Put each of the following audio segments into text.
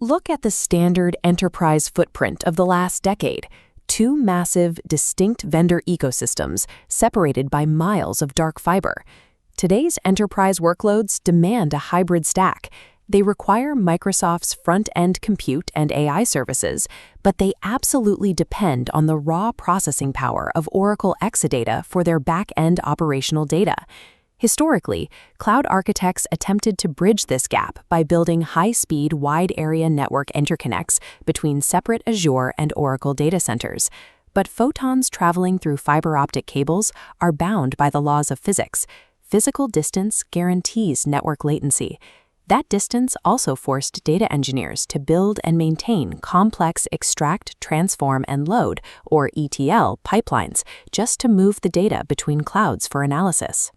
Look at the standard enterprise footprint of the last decade. Two massive, distinct vendor ecosystems separated by miles of dark fiber. Today's enterprise workloads demand a hybrid stack. They require Microsoft's front-end compute and AI services, but they absolutely depend on the raw processing power of Oracle Exadata for their back-end operational data. Historically, cloud architects attempted to bridge this gap by building high-speed, wide-area network interconnects between separate Azure and Oracle data centers. But photons traveling through fiber optic cables are bound by the laws of physics. Physical distance guarantees network latency. That distance also forced data engineers to build and maintain complex extract, transform, and load, or ETL, pipelines just to move the data between clouds for analysis.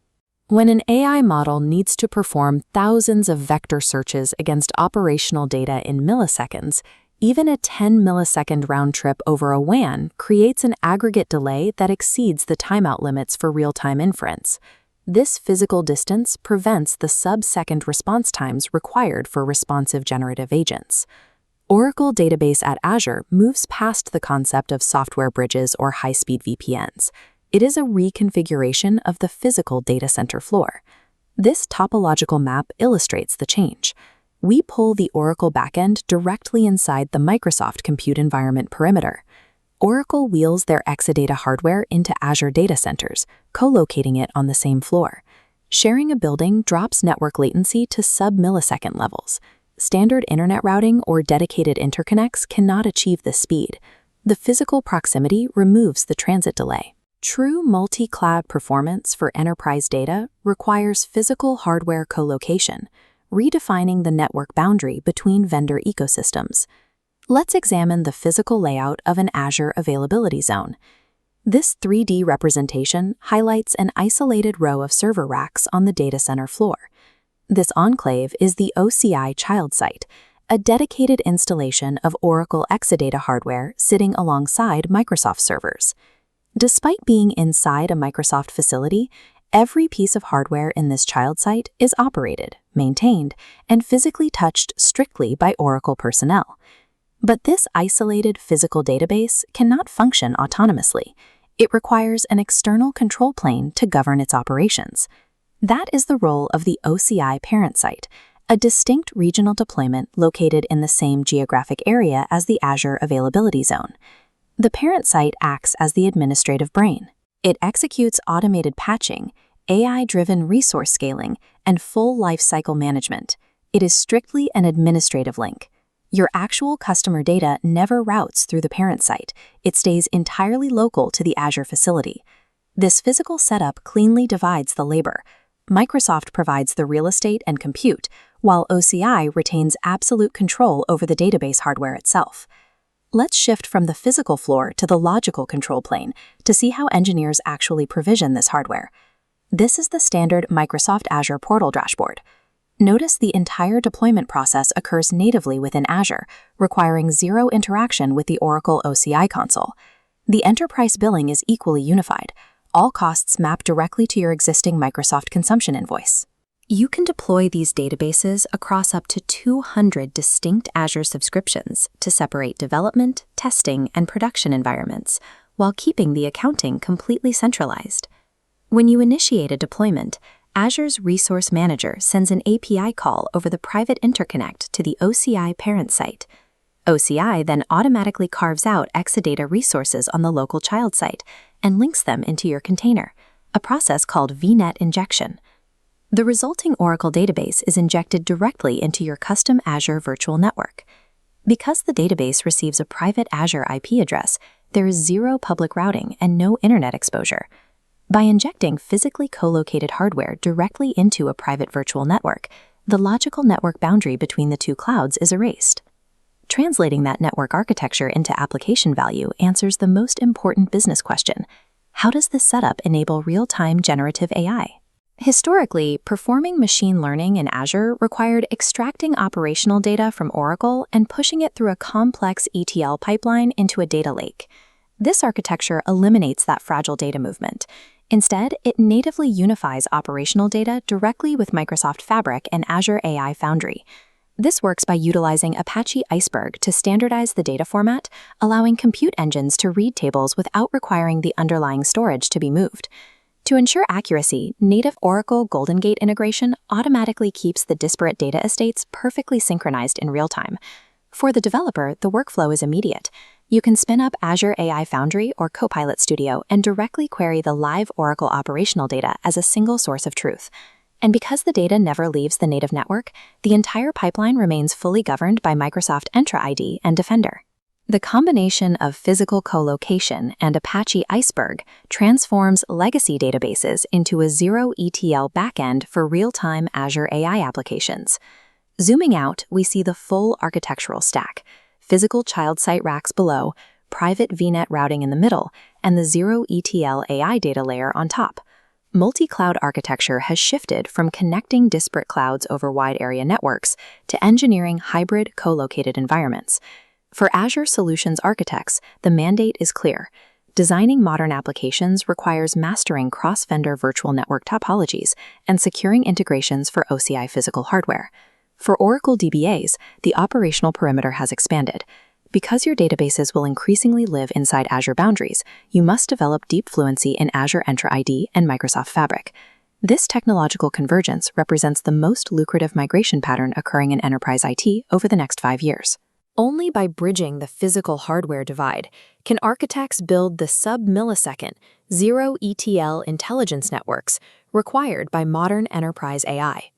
When an AI model needs to perform thousands of vector searches against operational data in milliseconds, even a 10-millisecond round trip over a WAN creates an aggregate delay that exceeds the timeout limits for real-time inference. This physical distance prevents the sub-second response times required for responsive generative agents. Oracle Database at Azure moves past the concept of software bridges or high-speed VPNs. It is a reconfiguration of the physical data center floor. This topological map illustrates the change. We pull the Oracle backend directly inside the Microsoft compute environment perimeter. Oracle wheels their Exadata hardware into Azure data centers, co-locating it on the same floor. Sharing a building drops network latency to sub-millisecond levels. Standard internet routing or dedicated interconnects cannot achieve this speed. The physical proximity removes the transit delay. True multi-cloud performance for enterprise data requires physical hardware co-location, redefining the network boundary between vendor ecosystems. Let's examine the physical layout of an Azure availability zone. This 3D representation highlights an isolated row of server racks on the data center floor. This enclave is the OCI child site, a dedicated installation of Oracle Exadata hardware sitting alongside Microsoft servers. Despite being inside a Microsoft facility, every piece of hardware in this child site is operated, maintained, and physically touched strictly by Oracle personnel. But this isolated physical database cannot function autonomously. It requires an external control plane to govern its operations. That is the role of the OCI parent site, a distinct regional deployment located in the same geographic area as the Azure availability zone. The parent site acts as the administrative brain. It executes automated patching, AI-driven resource scaling, and full lifecycle management. It is strictly an administrative link. Your actual customer data never routes through the parent site. It stays entirely local to the Azure facility. This physical setup cleanly divides the labor. Microsoft provides the real estate and compute, while OCI retains absolute control over the database hardware itself. Let's shift from the physical floor to the logical control plane to see how engineers actually provision this hardware. This is the standard Microsoft Azure portal dashboard. Notice the entire deployment process occurs natively within Azure, requiring zero interaction with the Oracle OCI console. The enterprise billing is equally unified. All costs map directly to your existing Microsoft consumption invoice. You can deploy these databases across up to 200 distinct Azure subscriptions to separate development, testing, and production environments, while keeping the accounting completely centralized. When you initiate a deployment, Azure's Resource Manager sends an API call over the private interconnect to the OCI parent site. OCI then automatically carves out Exadata resources on the local child site and links them into your container, a process called VNet injection. The resulting Oracle database is injected directly into your custom Azure virtual network. Because the database receives a private Azure IP address, there is zero public routing and no internet exposure. By injecting physically co-located hardware directly into a private virtual network, the logical network boundary between the two clouds is erased. Translating that network architecture into application value answers the most important business question: how does this setup enable real-time generative AI? Historically, performing machine learning in Azure required extracting operational data from Oracle and pushing it through a complex ETL pipeline into a data lake. This architecture eliminates that fragile data movement. Instead, it natively unifies operational data directly with Microsoft Fabric and Azure AI Foundry. This works by utilizing Apache Iceberg to standardize the data format, allowing compute engines to read tables without requiring the underlying storage to be moved. To ensure accuracy, native Oracle Golden Gate integration automatically keeps the disparate data estates perfectly synchronized in real time. For the developer, the workflow is immediate. You can spin up Azure AI Foundry or Copilot Studio and directly query the live Oracle operational data as a single source of truth. And because the data never leaves the native network, the entire pipeline remains fully governed by Microsoft Entra ID and Defender. The combination of physical co-location and Apache Iceberg transforms legacy databases into a zero ETL backend for real-time Azure AI applications. Zooming out, we see the full architectural stack: physical child site racks below, private VNet routing in the middle, and the zero ETL AI data layer on top. Multi-cloud architecture has shifted from connecting disparate clouds over wide area networks to engineering hybrid co-located environments. For Azure Solutions architects, the mandate is clear. Designing modern applications requires mastering cross-vendor virtual network topologies and securing integrations for OCI physical hardware. For Oracle DBAs, the operational perimeter has expanded. Because your databases will increasingly live inside Azure boundaries, you must develop deep fluency in Azure Entra ID and Microsoft Fabric. This technological convergence represents the most lucrative migration pattern occurring in enterprise IT over the next 5 years. Only by bridging the physical hardware divide can architects build the sub-millisecond, zero ETL intelligence networks required by modern enterprise AI.